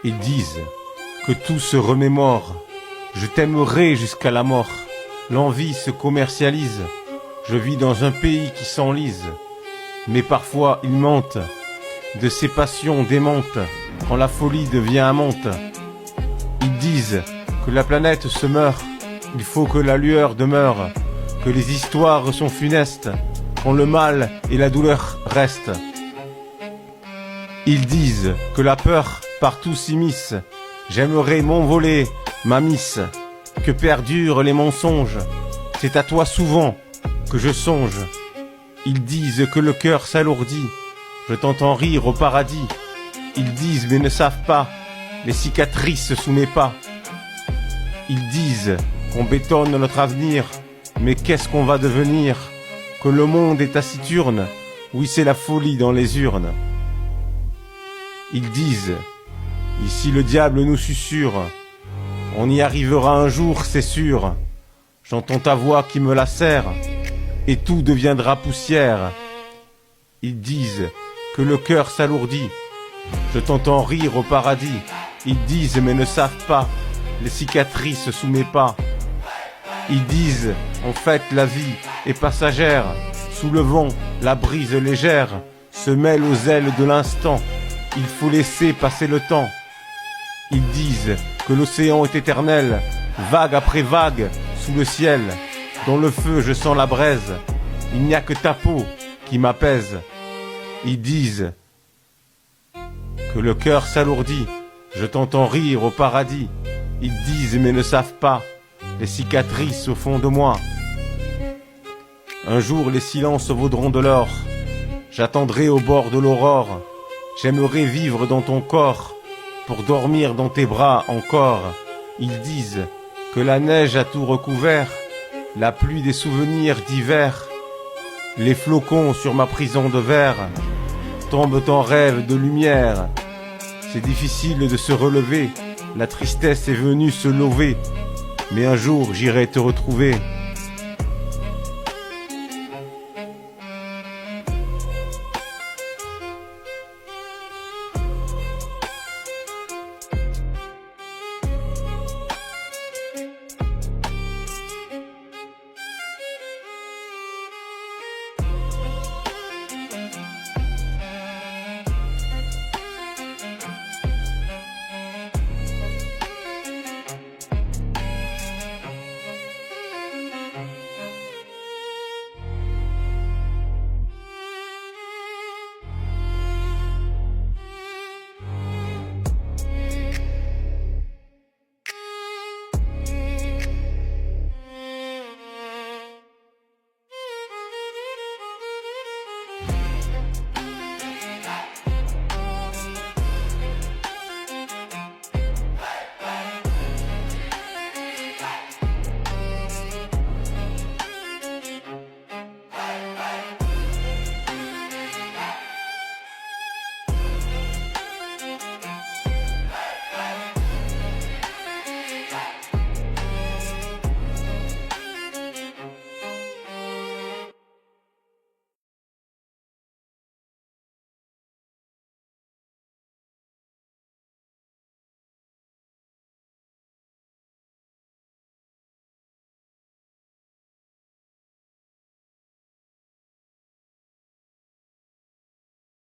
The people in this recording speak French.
Ils disent que tout se remémore. Je t'aimerai jusqu'à la mort. L'envie se commercialise. Je vis dans un pays qui s'enlise. Mais parfois il mentent de ces passions démentes quand la folie devient amante. Ils disent que la planète se meurt. Il faut que la lueur demeure, que les histoires sont funestes quand le mal et la douleur restent. Ils disent que la peur partout s'immisce. J'aimerais m'envoler, ma miss, que perdurent les mensonges. C'est à toi souvent que je songe. Ils disent que le cœur s'alourdit. Je t'entends rire au paradis. Ils disent mais ne savent pas les cicatrices sous mes pas. Ils disent qu'on bétonne notre avenir. Mais qu'est-ce qu'on va devenir? Que le monde est taciturne. Oui, c'est la folie dans les urnes. Ils disent, ici le diable nous susurre. On y arrivera un jour, c'est sûr. J'entends ta voix qui me lacère. Et tout deviendra poussière. Ils disent que le cœur s'alourdit. Je t'entends rire au paradis. Ils disent mais ne savent pas les cicatrices sous mes pas. Ils disent en fait la vie est passagère. Sous le vent, la brise légère se mêle aux ailes de l'instant. Il faut laisser passer le temps. Ils disent que l'océan est éternel, vague après vague sous le ciel. Dans le feu je sens la braise. Il n'y a que ta peau qui m'apaise. Ils disent que le cœur s'alourdit. Je t'entends rire au paradis. Ils disent mais ne savent pas les cicatrices au fond de moi. Un jour les silences vaudront de l'or. J'attendrai au bord de l'aurore. J'aimerais vivre dans ton corps pour dormir dans tes bras encore. Ils disent que la neige a tout recouvert, la pluie des souvenirs d'hiver. Les flocons sur ma prison de verre tombent en rêve de lumière. C'est difficile de se relever, la tristesse est venue se lever. Mais un jour j'irai te retrouver.